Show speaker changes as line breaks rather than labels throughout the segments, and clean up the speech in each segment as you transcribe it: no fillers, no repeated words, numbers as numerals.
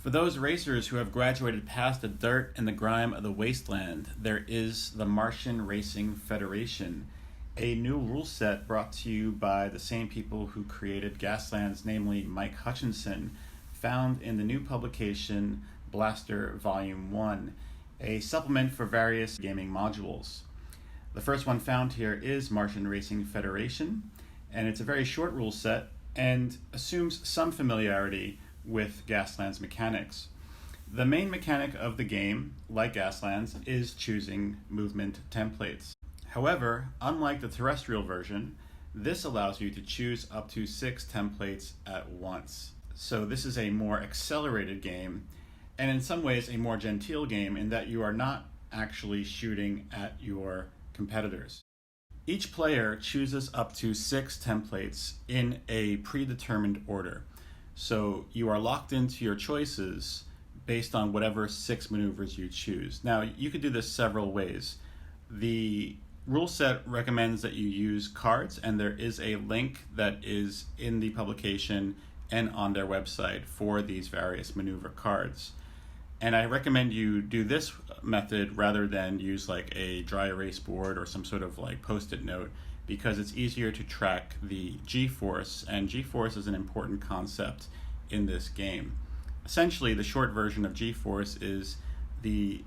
For those racers who have graduated past the dirt and the grime of the wasteland, there is the Martian Racing Federation, a new rule set brought to you by the same people who created Gaslands, namely Mike Hutchinson, found in the new publication Blaster Volume 1, a supplement for various gaming modules. The first one found here is Martian Racing Federation, and it's a very short rule set and assumes some familiarity with Gaslands mechanics. The main mechanic of the game, like Gaslands, is choosing movement templates. However, unlike the terrestrial version, this allows you to choose up to 6 templates at once. So this is a more accelerated game, and in some ways a more genteel game in that you are not actually shooting at your competitors. Each player chooses up to 6 templates in a predetermined order. So you are locked into your choices based on whatever 6 maneuvers you choose. Now, you could do this several ways. The rule set recommends that you use cards, and there is a link that is in the publication and on their website for these various maneuver cards. And I recommend you do this method rather than use like a dry erase board or some sort of like post-it note, because it's easier to track the G-force, and G-force is an important concept in this game. Essentially, the short version of G-force is the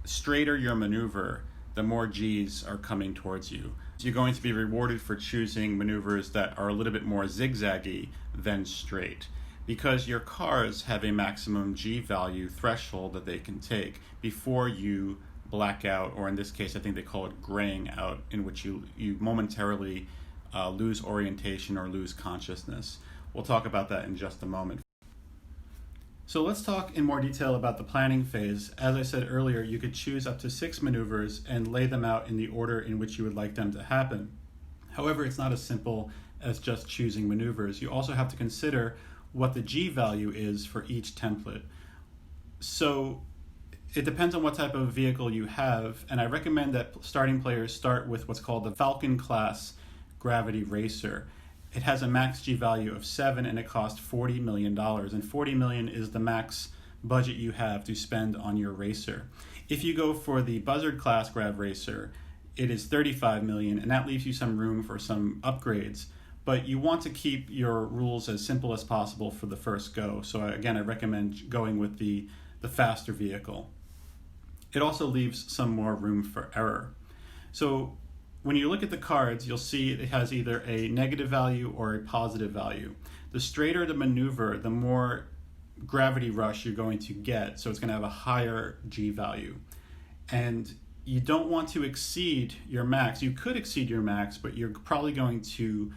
straighter your maneuver, the more G's are coming towards you. You're going to be rewarded for choosing maneuvers that are a little bit more zigzaggy than straight, because your cars have a maximum G value threshold that they can take before you black out, or in this case I think they call it graying out, in which you momentarily lose orientation or lose consciousness. We'll talk about that in just a moment. So let's talk in more detail about the planning phase. As I said earlier, you could choose up to 6 maneuvers and lay them out in the order in which you would like them to happen. However, it's not as simple as just choosing maneuvers. You also have to consider what the G value is for each template. So it depends on what type of vehicle you have, and I recommend that starting players start with what's called the Falcon class Gravity Racer. It has a max G value of 7 and it costs $40 million, and $40 million is the max budget you have to spend on your racer. If you go for the Buzzard class Grav Racer, it is $35 million, and that leaves you some room for some upgrades. But you want to keep your rules as simple as possible for the first go. So again, I recommend going with the faster vehicle. It also leaves some more room for error. So when you look at the cards, you'll see it has either a negative value or a positive value. The straighter the maneuver, the more gravity rush you're going to get. So it's going to have a higher G value. And you don't want to exceed your max. You could exceed your max, but you're probably going to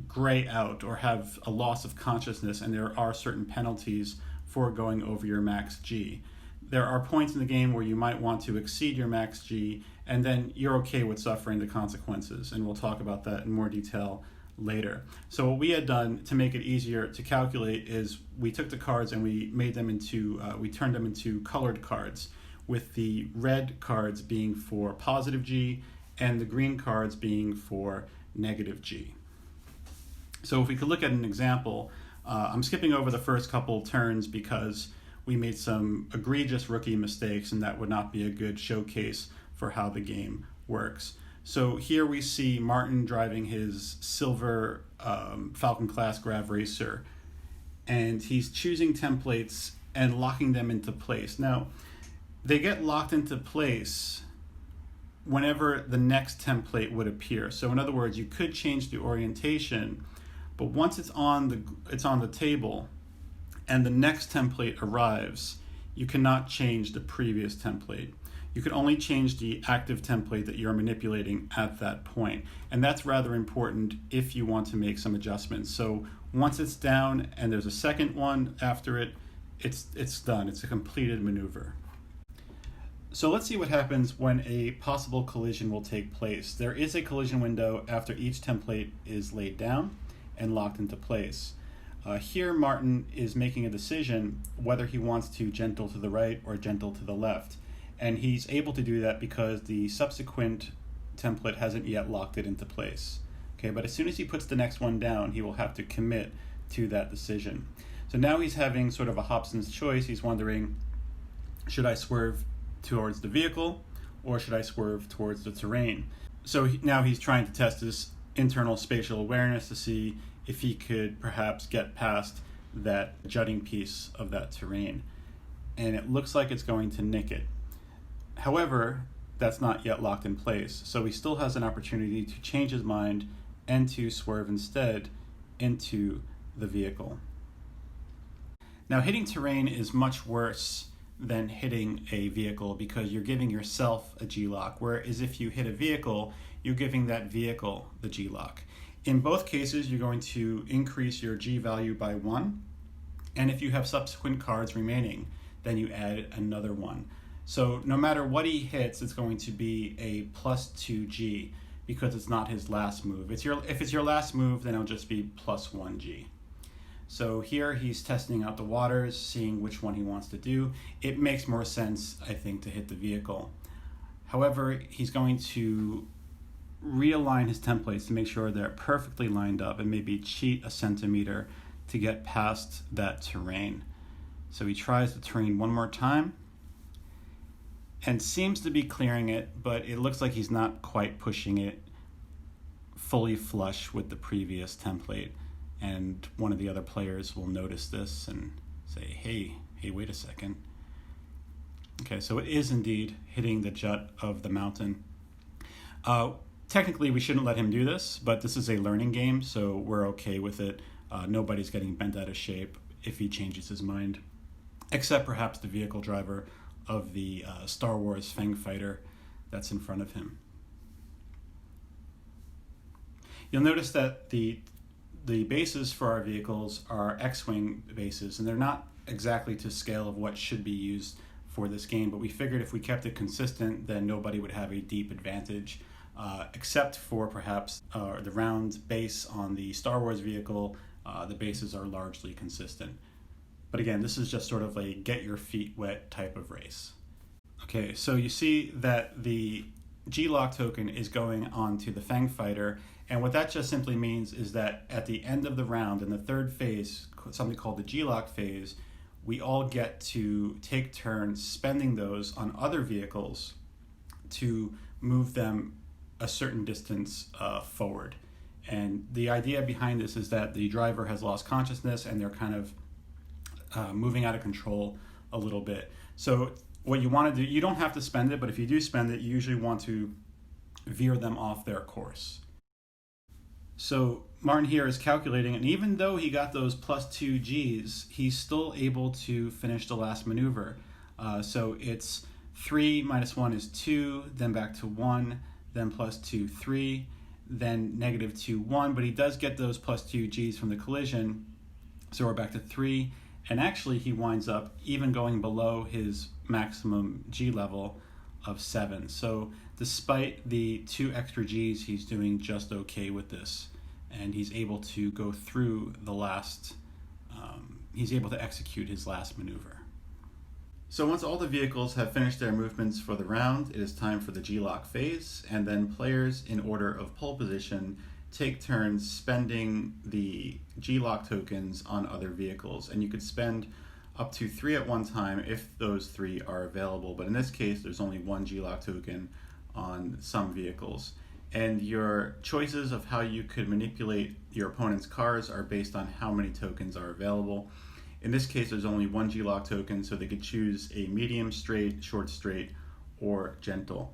gray out or have a loss of consciousness, and there are certain penalties for going over your max G. There are points in the game where you might want to exceed your max G, and then you're okay with suffering the consequences, and we'll talk about that in more detail later. So what we had done to make it easier to calculate is we took the cards and we made them into, we turned them into colored cards, with the red cards being for positive G and the green cards being for negative G. So if we could look at an example, I'm skipping over the first couple turns because we made some egregious rookie mistakes, and that would not be a good showcase for how the game works. So here we see Martin driving his silver Falcon class Grav Racer, and he's choosing templates and locking them into place. Now, they get locked into place whenever the next template would appear. So in other words, you could change the orientation, but once it's on the table and the next template arrives, you cannot change the previous template. You can only change the active template that you're manipulating at that point. And that's rather important if you want to make some adjustments. So once it's down and there's a second one after it, it's done. It's a completed maneuver. So let's see what happens when a possible collision will take place. There is a collision window after each template is laid down and locked into place. Here Martin is making a decision whether he wants to gentle to the right or gentle to the left. And he's able to do that because the subsequent template hasn't yet locked it into place. Okay, but as soon as he puts the next one down, he will have to commit to that decision. So now he's having sort of a Hobson's choice. He's wondering, should I swerve towards the vehicle or should I swerve towards the terrain? So now he's trying to test his internal spatial awareness to see if he could perhaps get past that jutting piece of that terrain. And it looks like it's going to nick it. However, that's not yet locked in place. So he still has an opportunity to change his mind and to swerve instead into the vehicle. Now, hitting terrain is much worse than hitting a vehicle because you're giving yourself a G-lock, whereas if you hit a vehicle, you're giving that vehicle the G-lock. In both cases, you're going to increase your G value by 1, and if you have subsequent cards remaining, then you add another 1. So no matter what he hits, it's going to be a plus 2G because it's not his last move. If it's your last move, then it'll just be plus 1G. So here he's testing out the waters, seeing which one he wants to do. It makes more sense, I think, to hit the vehicle. However, he's going to realign his templates to make sure they're perfectly lined up and maybe cheat a centimeter to get past that terrain. So he tries the terrain one more time and seems to be clearing it, but it looks like he's not quite pushing it fully flush with the previous template. And one of the other players will notice this and say, hey, wait a second. Okay, so it is indeed hitting the jut of the mountain. Technically, we shouldn't let him do this, but this is a learning game, so we're okay with it. Nobody's getting bent out of shape if he changes his mind, except perhaps the vehicle driver of the Star Wars Fang fighter that's in front of him. You'll notice that the bases for our vehicles are X-Wing bases, and they're not exactly to scale of what should be used for this game, but we figured if we kept it consistent, then nobody would have a deep advantage. Except for perhaps the round base on the Star Wars vehicle, the bases are largely consistent. But again, this is just sort of a get your feet wet type of race. Okay, so you see that the G-Lock token is going on to the Fang fighter, and what that just simply means is that at the end of the round, in the third phase, something called the G-Lock phase, we all get to take turns spending those on other vehicles to move them a certain distance forward. And the idea behind this is that the driver has lost consciousness and they're kind of moving out of control a little bit. So what you want to do, you don't have to spend it, but if you do spend it, you usually want to veer them off their course. So Martin here is calculating, and even though he got those plus 2 Gs, he's still able to finish the last maneuver. So it's 3 minus 1 is 2, then back to 1, then plus 2, 3, then negative 2, 1, but he does get those plus 2 Gs from the collision, so we're back to 3, and actually he winds up even going below his maximum G level of 7. So despite the 2 extra Gs, he's doing just okay with this, and he's able to go through the last, he's able to execute his last maneuver. So once all the vehicles have finished their movements for the round, it is time for the G-Lock phase, and then players in order of pole position take turns spending the G-Lock tokens on other vehicles, and you could spend up to 3 at one time if those 3 are available, but in this case there's only 1 G-Lock token on some vehicles. And your choices of how you could manipulate your opponent's cars are based on how many tokens are available. In this case, there's only 1 G-Lock token, so they could choose a medium straight, short straight, or gentle.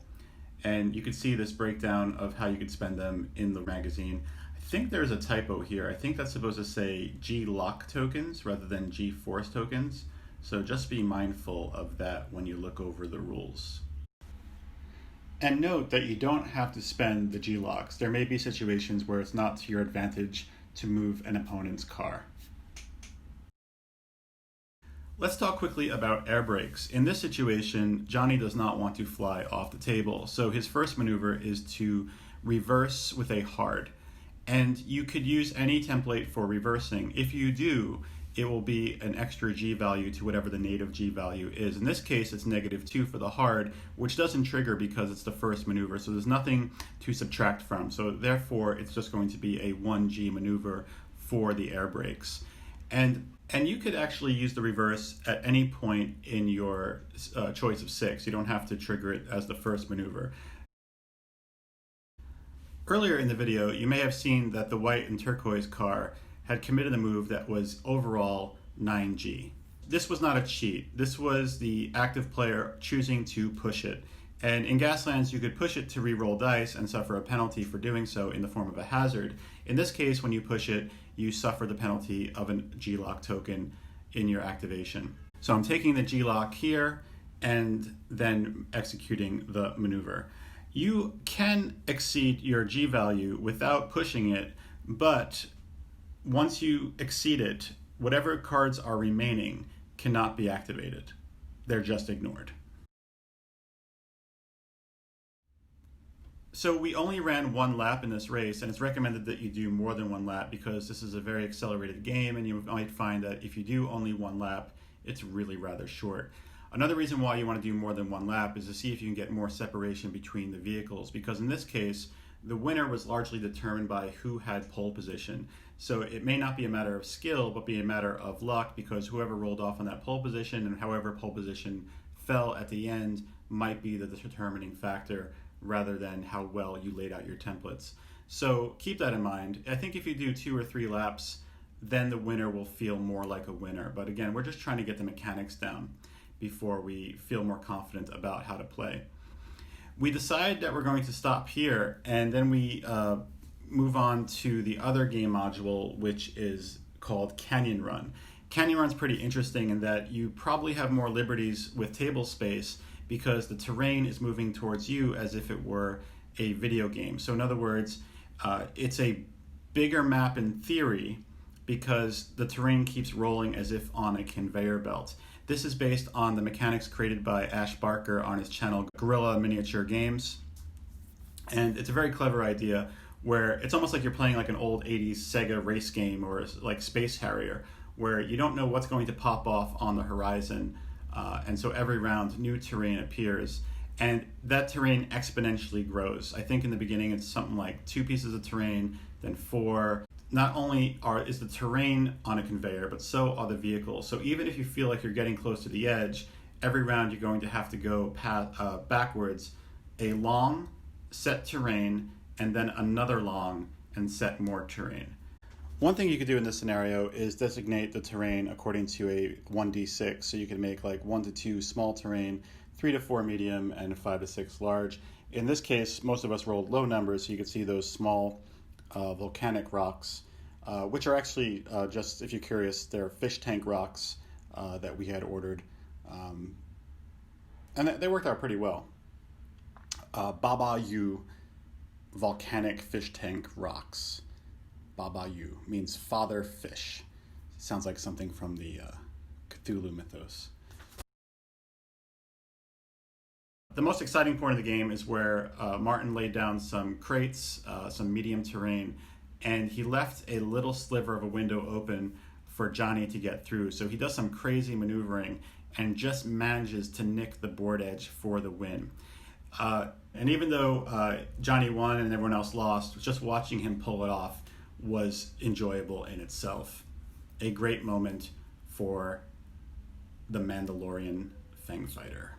And you could see this breakdown of how you could spend them in the magazine. I think there's a typo here. I think that's supposed to say G-Lock tokens rather than G-Force tokens. So just be mindful of that when you look over the rules. And note that you don't have to spend the G-Locks. There may be situations where it's not to your advantage to move an opponent's car. Let's talk quickly about air brakes. In this situation, Johnny does not want to fly off the table, so his first maneuver is to reverse with a hard. And you could use any template for reversing. If you do, it will be an extra G value to whatever the native G value is. In this case, it's -2 for the hard, which doesn't trigger because it's the first maneuver, so there's nothing to subtract from. So therefore, it's just going to be a 1G maneuver for the air brakes. And And you could actually use the reverse at any point in your choice of 6. You don't have to trigger it as the first maneuver. Earlier in the video, you may have seen that the white and turquoise car had committed a move that was overall 9G. This was not a cheat. This was the active player choosing to push it. And in Gaslands, you could push it to re-roll dice and suffer a penalty for doing so in the form of a hazard. In this case, when you push it, you suffer the penalty of a G-lock token in your activation. So I'm taking the G-lock here and then executing the maneuver. You can exceed your G value without pushing it, but once you exceed it, whatever cards are remaining cannot be activated. They're just ignored. So we only ran 1 lap in this race, and it's recommended that you do more than 1 lap because this is a very accelerated game, and you might find that if you do only 1 lap, it's really rather short. Another reason why you want to do more than 1 lap is to see if you can get more separation between the vehicles, because in this case, the winner was largely determined by who had pole position. So it may not be a matter of skill, but be a matter of luck, because whoever rolled off on that pole position and however pole position fell at the end might be the determining factor rather than how well you laid out your templates. So keep that in mind. I think if you do 2 or 3 laps, then the winner will feel more like a winner. But again, we're just trying to get the mechanics down before we feel more confident about how to play. We decide that we're going to stop here, and then we move on to the other game module, which is called Canyon Run. Canyon Run's pretty interesting in that you probably have more liberties with table space because the terrain is moving towards you as if it were a video game. So in other words, it's a bigger map in theory because the terrain keeps rolling as if on a conveyor belt. This is based on the mechanics created by Ash Barker on his channel Gorilla Miniature Games. And it's a very clever idea where it's almost like you're playing like an old 80s Sega race game or like Space Harrier, where you don't know what's going to pop off on the horizon. And so every round, new terrain appears. And that terrain exponentially grows. I think in the beginning it's something like 2 pieces of terrain, then 4. Not only is the terrain on a conveyor, but so are the vehicles. So even if you feel like you're getting close to the edge, every round you're going to have to go backwards a long set terrain and then another long and set more terrain. One thing you could do in this scenario is designate the terrain according to a 1d6. So you can make like 1 to 2 small terrain, 3 to 4 medium, and 5 to 6 large. In this case, most of us rolled low numbers, so you can see those small volcanic rocks, which are actually just, if you're curious, they're fish tank rocks that we had ordered. And they worked out pretty well. Baba Yu volcanic fish tank rocks. Baba Yu means father fish. Sounds like something from the Cthulhu mythos. The most exciting point of the game is where Martin laid down some crates, some medium terrain, and he left a little sliver of a window open for Johnny to get through. So he does some crazy maneuvering and just manages to nick the board edge for the win. And even though Johnny won and everyone else lost, just watching him pull it off was enjoyable in itself. A great moment for the Mandalorian Fang Fighter.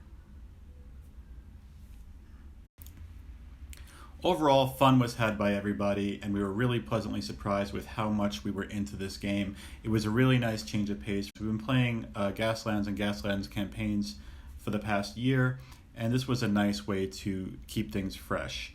Overall, fun was had by everybody, and we were really pleasantly surprised with how much we were into this game. It was a really nice change of pace. We've been playing Gaslands and Gaslands campaigns for the past year, and this was a nice way to keep things fresh.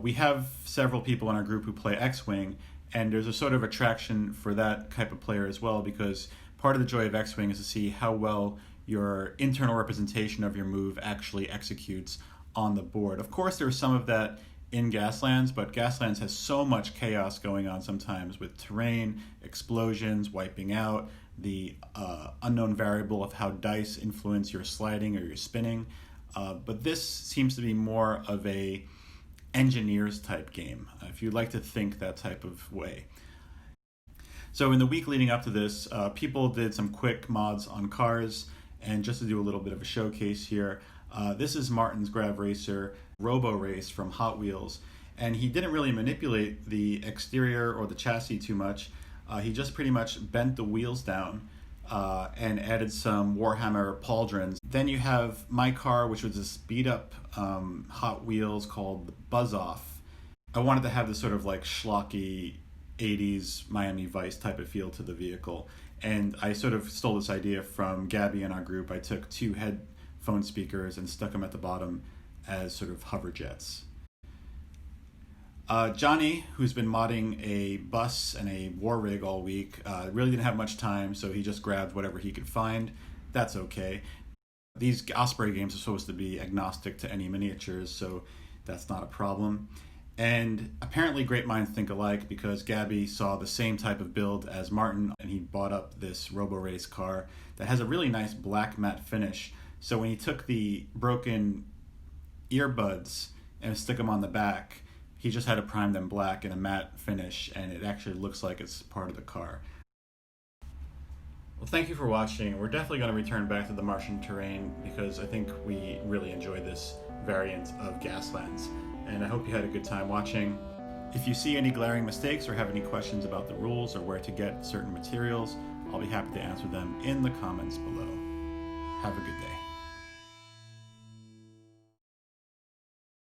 We have several people in our group who play X-Wing, and there's a sort of attraction for that type of player as well, because part of the joy of X-Wing is to see how well your internal representation of your move actually executes on the board. Of course, there's some of that in Gaslands, but Gaslands has so much chaos going on sometimes with terrain, explosions, wiping out, the unknown variable of how dice influence your sliding or your spinning. But this seems to be more of a engineers type game, if you'd like to think that type of way. So in the week leading up to this, people did some quick mods on cars, and just to do a little bit of a showcase here, this is Martin's Grav Racer Robo Race from Hot Wheels, and he didn't really manipulate the exterior or the chassis too much. He just pretty much bent the wheels down and added some Warhammer pauldrons. Then you have my car, which was this beat up Hot Wheels called the Buzz Off. I wanted to have this sort of like schlocky 80s Miami Vice type of feel to the vehicle. And I sort of stole this idea from Gabby in our group. I took 2 headphone speakers and stuck them at the bottom as sort of hover jets. Johnny, who's been modding a bus and a war rig all week, really didn't have much time, so he just grabbed whatever he could find. That's okay. These Osprey games are supposed to be agnostic to any miniatures, so that's not a problem. And apparently great minds think alike, because Gabby saw the same type of build as Martin, and he bought up this Robo-Race car that has a really nice black matte finish. So when he took the broken earbuds and stuck them on the back, he just had to prime them black in a matte finish, and it actually looks like it's part of the car. Well, thank you for watching. We're definitely going to return back to the Martian terrain because I think we really enjoy this variant of Gaslands, and I hope you had a good time watching. If you see any glaring mistakes or have any questions about the rules or where to get certain materials, I'll be happy to answer them in the comments below. Have a good day.